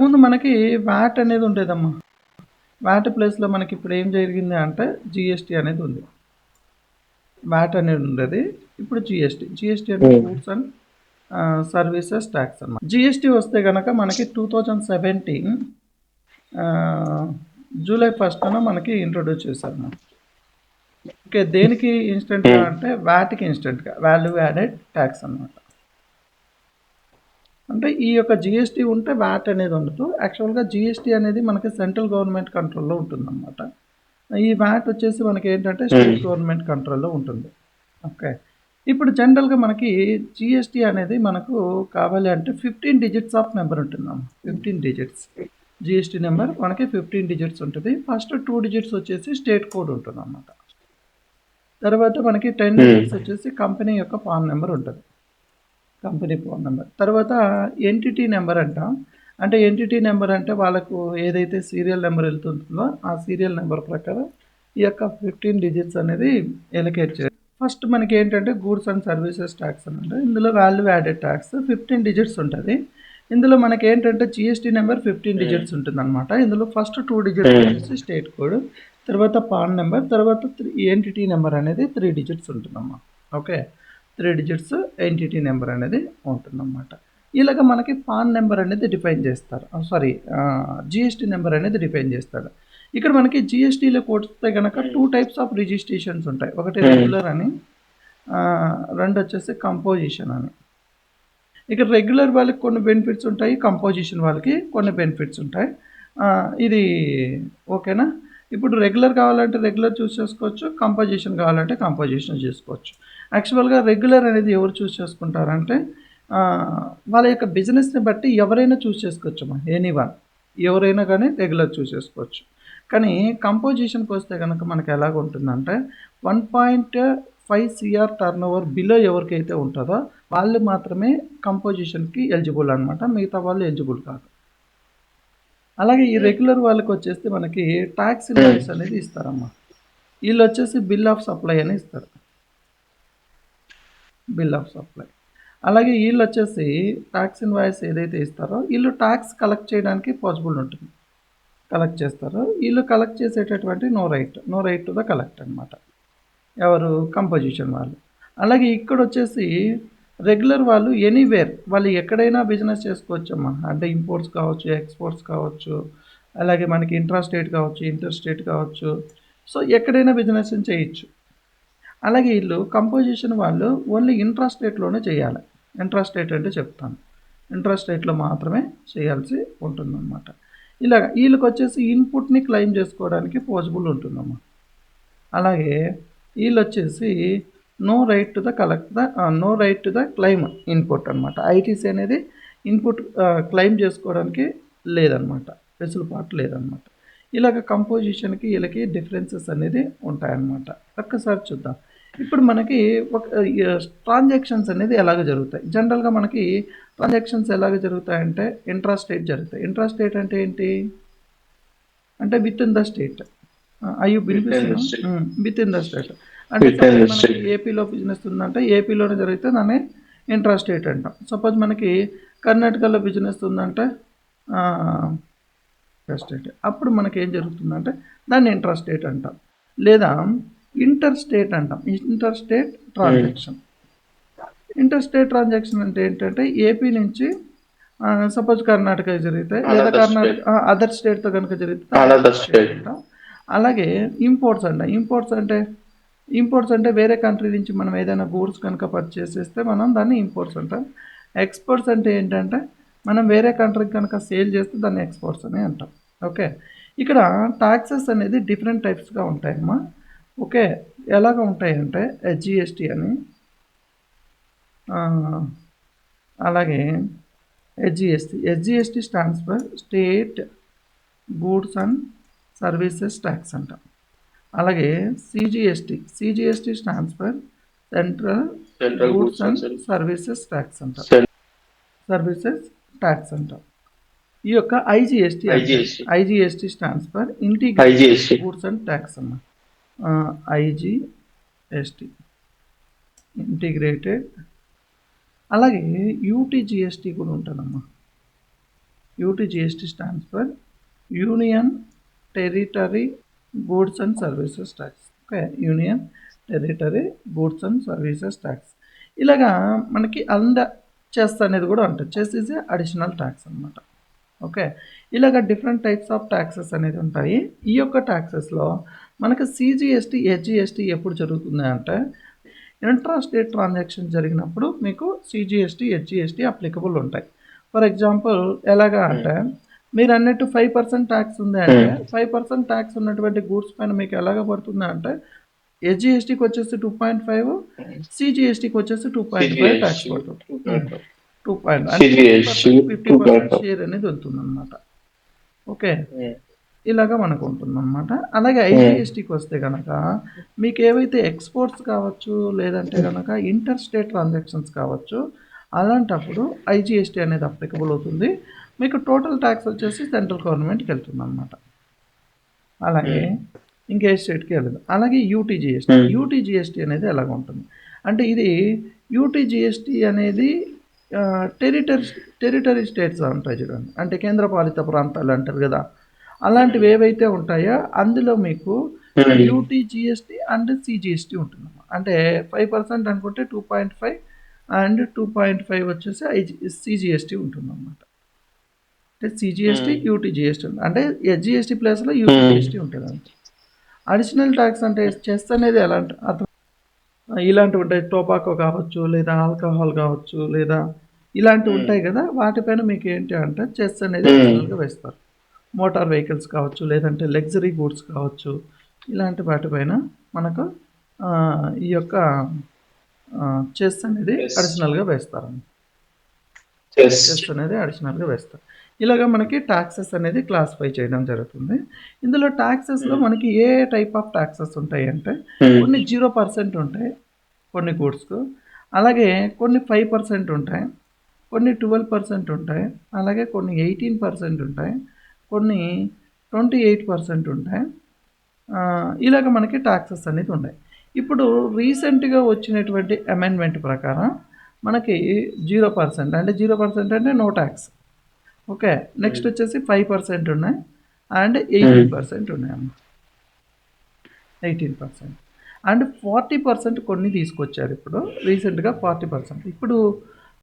ముందు మనకి వ్యాట్ అనేది ఉండేదమ్మా. వ్యాట్ ప్లేస్‌లో మనకి ఇప్పుడు ఏం జరిగింది అంటే జీఎస్టీ అనేది ఉంది. వ్యాట్ అనేది ఉండేది. ఇప్పుడు జీఎస్టీ అనేది గూడ్స్ అండ్ సర్వీసెస్ ట్యాక్స్ అన్నమాట. జీఎస్టీ వస్తే గనక మనకి 2017 జూలై 1న మనకి ఇంట్రొడ్యూస్ చేశారు. ఓకే. దేనికి ఇన్స్టెంట్‌గా అంటే వ్యాట్‌కి ఇన్స్టెంట్‌గా వాల్యూ యాడెడ్ ట్యాక్స్ అన్నమాట. అంటే ఈ యొక్క జీఎస్టీ ఉంటే వ్యాట్ అనేది ఉండదు. యాక్చువల్‌గా జీఎస్టీ అనేది మనకి సెంట్రల్ గవర్నమెంట్ కంట్రోల్‌లో ఉంటుందన్నమాట. ఈ వ్యాట్ వచ్చేసి మనకి ఏంటంటే స్టేట్ గవర్నమెంట్ కంట్రోల్‌లో ఉంటుంది. ఓకే. ఇప్పుడు జనరల్‌గా మనకి జీఎస్టీ అనేది మనకు కావాలి అంటే 15 డిజిట్స్ ఆఫ్ నెంబర్ ఉంటుందమ్మ. 15 డిజిట్స్. జీఎస్టీ నెంబర్ మనకి 15 డిజిట్స్ ఉంటుంది. ఫస్ట్ 2 డిజిట్స్ వచ్చేసి స్టేట్ కోడ్ ఉంటుందన్నమాట. తర్వాత మనకి 10 డిజిట్స్ వచ్చేసి కంపెనీ యొక్క పాన్ నెంబర్ ఉంటుంది. Company phone number. తర్వాత ఎంటిటీ నెంబర్ అంటాం. అంటే ఎంటిటీ నెంబర్ అంటే వాళ్ళకు ఏదైతే సీరియల్ నెంబర్ వెళ్తుంటుందో ఆ సీరియల్ నెంబర్ ప్రకారం ఈ యొక్క 15 డిజిట్స్ అనేది ఎలకేట్ చేయాలి. ఫస్ట్ మనకి ఏంటంటే గూడ్స్ అండ్ సర్వీసెస్ ట్యాక్స్ అని అంటే ఇందులో వాల్యూ యాడెడ్ ట్యాక్స్ 15 డిజిట్స్ ఉంటుంది. ఇందులో మనకి ఏంటంటే జీఎస్టీ నెంబర్ 15 డిజిట్స్ ఉంటుందన్నమాట. ఇందులో ఫస్ట్ 2 డిజిట్స్ వచ్చేసి స్టేట్ కోడ్, తర్వాత పాన్ నెంబర్, తర్వాత ఎంటిటీ నెంబర్ అనేది 3 డిజిట్స్ ఉంటుందమ్మా. ఓకే. 3 డిజిట్స్ ఎంటిటీ నెంబర్ అనేది ఉంటుందన్నమాట. ఇలాగ మనకి పాన్ నెంబర్ అనేది డిఫైన్ చేస్తారు. జీఎస్టీ నెంబర్ అనేది డిఫైన్ చేస్తాడు. ఇక్కడ మనకి జీఎస్టీలో కొడితే కనుక 2 టైప్స్ ఆఫ్ రిజిస్ట్రేషన్స్ ఉంటాయి. ఒకటి రెగ్యులర్ అని, రెండు వచ్చేసి కంపోజిషన్ అని. ఇక్కడ రెగ్యులర్ వాళ్ళకి కొన్ని బెనిఫిట్స్ ఉంటాయి, కంపోజిషన్ వాళ్ళకి కొన్ని బెనిఫిట్స్ ఉంటాయి. ఇది ఓకేనా. ఇప్పుడు రెగ్యులర్ కావాలంటే రెగ్యులర్ చూస్ చేసుకోవచ్చు, కంపోజిషన్ కావాలంటే కంపోజిషన్ చేసుకోవచ్చు. యాక్చువల్గా రెగ్యులర్ అనేది ఎవరు చూస్ చేసుకుంటారంటే వాళ్ళ యొక్క బిజినెస్ని బట్టి ఎవరైనా చూస్ చేసుకోవచ్చమ్మా. ఎనీవన్ ఎవరైనా కానీ రెగ్యులర్ చూస్ చేసుకోవచ్చు. కానీ కంపోజిషన్కి వస్తే కనుక మనకి ఎలాగ ఉంటుందంటే 1.5 CR టర్న్ ఓవర్ బిలో ఎవరికైతే ఉంటుందో వాళ్ళు మాత్రమే కంపోజిషన్కి ఎలిజిబుల్ అనమాట. మిగతా వాళ్ళు ఎలిజిబుల్ కాదు. అలాగే ఈ రెగ్యులర్ వాళ్ళకి వచ్చేసి మనకి ట్యాక్స్ ఇన్వాయిస్ అనేది ఇస్తారమ్మా. వీళ్ళు వచ్చేసి బిల్ ఆఫ్ సప్లై అని ఇస్తారు. Bill of supply. అలాగే వీళ్ళు వచ్చేసి ట్యాక్స్ ఇన్వాయిస్ ఏదైతే ఇస్తారో వీళ్ళు ట్యాక్స్ కలెక్ట్ చేయడానికి పాసిబుల్ ఉంటుంది. కలెక్ట్ చేస్తారు. వీళ్ళు కలెక్ట్ చేసేటటువంటి no right to the collect అనమాట. ఎవరు? కంపోజిషన్ వాళ్ళు. అలాగే ఇక్కడ వచ్చేసి రెగ్యులర్ వాళ్ళు ఎనీవేర్ వాళ్ళు ఎక్కడైనా బిజినెస్ చేసుకోవచ్చమ్మా. అంటే ఇంపోర్ట్స్ కావచ్చు, ఎక్స్పోర్ట్స్ కావచ్చు, అలాగే మనకి ఇంట్రా స్టేట్ కావచ్చు, ఇంటర్ స్టేట్ కావచ్చు. సో ఎక్కడైనా బిజినెస్ చేయొచ్చు. అలాగే వీళ్ళు కంపోజిషన్ వాళ్ళు ఓన్లీ ఇంట్రా స్టేట్లోనే చేయాలి. ఇంట్రా స్టేట్ అంటే చెప్తాను. ఇంట్రా స్టేట్లో మాత్రమే చేయాల్సి ఉంటుందన్నమాట. ఇలాగ వీళ్ళకి వచ్చేసి ఇన్పుట్ని క్లెయిమ్ చేసుకోవడానికి పాసిబుల్ ఉంటుందమ్మా. అలాగే వీళ్ళు వచ్చేసి no right to the claim input అనమాట. ఐటీసీ అనేది ఇన్పుట్ క్లెయిమ్ చేసుకోవడానికి లేదనమాట, వెసులుబాటు లేదనమాట. ఇలాగ కంపోజిషన్కి వీళ్ళకి డిఫరెన్సెస్ అనేది ఉంటాయన్నమాట. ఒక్కసారి చూద్దాం. ఇప్పుడు మనకి ఒక ట్రాన్సాక్షన్స్ అనేది ఎలాగ జరుగుతాయి. జనరల్గా మనకి ట్రాన్సాక్షన్స్ ఎలాగ జరుగుతాయంటే ఇంట్రా స్టేట్ జరుగుతాయి. ఇంట్రా స్టేట్ అంటే ఏంటి అంటే with in the state. Are you with in the state అంటే మనకి ఏపీలో బిజినెస్ ఉందంటే ఏపీలోనే జరిగితే దాన్ని ఇంట్రా స్టేట్ అంటాం. సపోజ్ మనకి కర్ణాటకలో బిజినెస్ ఉందంటే స్టేట్. అప్పుడు మనకి ఏం జరుగుతుందంటే దాన్ని ఇంట్రా స్టేట్ అంటాం. లేదా ఇంటర్ స్టేట్ అంటాం. Inter state transaction. Inter state transaction అంటే ఏంటంటే ఏపీ నుంచి సపోజ్ కర్ణాటక జరిగితే లేదా కర్ణాటక అదర్ స్టేట్తో కనుక జరిగితే అంటాం. అలాగే ఇంపోర్ట్స్ అంటాం. ఇంపోర్ట్స్ అంటే వేరే కంట్రీ నుంచి మనం ఏదైనా గూడ్స్ కనుక పర్చేస్ చేస్తే మనం దాన్ని ఇంపోర్ట్స్ అంటాం. ఎక్స్పోర్ట్స్ అంటే ఏంటంటే మనం వేరే కంట్రీకి కనుక సేల్ చేస్తే దాన్ని ఎక్స్పోర్ట్స్ అని అంటాం. ఓకే. ఇక్కడ ట్యాక్సెస్ అనేది డిఫరెంట్ టైప్స్గా ఉంటాయమ్మా. ఓకే. ఎలాగ ఉంటాయంటే జీఎస్టీ అని, అలాగే SGST stands for state goods and services tax అంటాం. అలాగే CGST stands for central goods and services tax అంటాం. ఈ యొక్క IGST stands for integrated goods and tax అన్న. IGST integrated. అలాగే యూటీజిఎస్టీ కూడా ఉంటుందమ్మా. UTGST stands for union territory goods and services tax. Okay, union territory goods and services tax. ఇలాగా మనకి cess అనేది కూడా ఉంటుంది. Cess is a additional tax అనమాట. ఓకే, ఇలాగ డిఫరెంట్ టైప్స్ ఆఫ్ ట్యాక్సెస్ అనేది ఉంటాయి. ఈ యొక్క ట్యాక్సెస్లో మనకి సిజిఎస్టీ, హెచ్జిఎస్టీ ఎప్పుడు జరుగుతుంది అంటే ఇంట్రా స్టేట్ ట్రాన్సాక్షన్ జరిగినప్పుడు మీకు సిజిఎస్టీ, హెచ్జిఎస్టీ అప్లికబుల్ ఉంటాయి. ఫర్ ఎగ్జాంపుల్ ఎలాగా అంటే మీరు అన్నట్టు 5% ట్యాక్స్ ఉంది అంటే 5% ట్యాక్స్ ఉన్నటువంటి గూడ్స్ పైన మీకు ఎలాగ పడుతుంది అంటే హెచ్జిఎస్టీకి వచ్చేసి 2.5, సిజిఎస్టీకి వచ్చేసి 2.5 ట్యాక్స్ పడుతుంది. 2 అంటే 50% షేర్ అనేది వెళ్తుంది అనమాట. ఓకే, ఇలాగా మనకు ఉంటుంది అనమాట. అలాగే ఐజిఎస్టీకి వస్తే కనుక మీకు ఏవైతే ఎక్స్పోర్ట్స్ కావచ్చు, లేదంటే కనుక ఇంటర్ స్టేట్ ట్రాన్సాక్షన్స్ కావచ్చు, అలాంటప్పుడు ఐజిఎస్టీ అనేది అప్లికబుల్ అవుతుంది. మీకు టోటల్ ట్యాక్స్ వచ్చేసి సెంట్రల్ గవర్నమెంట్కి వెళ్తుంది అనమాట. అలాగే ఇంకే స్టేట్కి వెళ్ళదు. అలాగే యూటీజీఎస్టీ అనేది ఎలాగ ఉంటుంది అంటే ఇది యూటీజీఎస్టీ అనేది టెరిటరీ స్టేట్స్ ఉంటాయి చూడండి, అంటే కేంద్రపాలిత ప్రాంతాలు అంటారు కదా, అలాంటివి ఏవైతే ఉంటాయో అందులో మీకు యూటీజీఎస్టీ అండ్ సిజిఎస్టీ ఉంటుంది. అంటే 5% అనుకుంటే 2.5 అండ్ 2.5 వచ్చేసి సిజిఎస్టీ ఉంటుంది అన్నమాట. అంటే సిజిఎస్టీ, యూటీజీఎస్టీ అంటే హెచ్జిఎస్టీ ప్లేస్లో యూటీజీఎస్టీ ఉంటుంది అంతే. అడిషనల్ ట్యాక్స్ అంటే చెస్ అనేది ఎలా అంటే ఇలాంటివి ఉంటాయి. టొబాకో కావచ్చు, లేదా ఆల్కహాల్ కావచ్చు, లేదా ఇలాంటివి ఉంటాయి కదా, వాటిపైన మీకు ఏంటి అంటే చెస్ అనేది అడిషనల్గా వేస్తారు. మోటార్ వెహికల్స్ కావచ్చు, లేదంటే లగ్జరీ గూడ్స్ కావచ్చు, ఇలాంటి వాటిపైన మనకు ఈ యొక్క చెస్ అనేది అడిషనల్గా వేస్తారు. చెస్ అనేది అడిషనల్గా వేస్తారు. ఇలాగ మనకి ట్యాక్సెస్ అనేది క్లాసిఫై చేయడం జరుగుతుంది. ఇందులో ట్యాక్సెస్లో మనకి ఏ టైప్ ఆఫ్ ట్యాక్సెస్ ఉంటాయి అంటే కొన్ని 0% ఉంటాయి కొన్ని గూడ్స్కు, అలాగే కొన్ని 5% ఉంటాయి, కొన్ని 12% ఉంటాయి, అలాగే కొన్ని 18% ఉంటాయి, కొన్ని 28% ఉంటాయి. ఇలాగ మనకి ట్యాక్సెస్ అనేది ఉన్నాయి. ఇప్పుడు రీసెంట్గా వచ్చినటువంటి అమెండ్మెంట్ ప్రకారం మనకి 0% అంటే 0% అంటే నో ట్యాక్స్. ఓకే, నెక్స్ట్ వచ్చేసి 5% ఉన్నాయి అండ్ 18% ఉన్నాయమ్మా. 18% అండ్ 40% కొన్ని తీసుకొచ్చారు ఇప్పుడు రీసెంట్గా. 40% ఇప్పుడు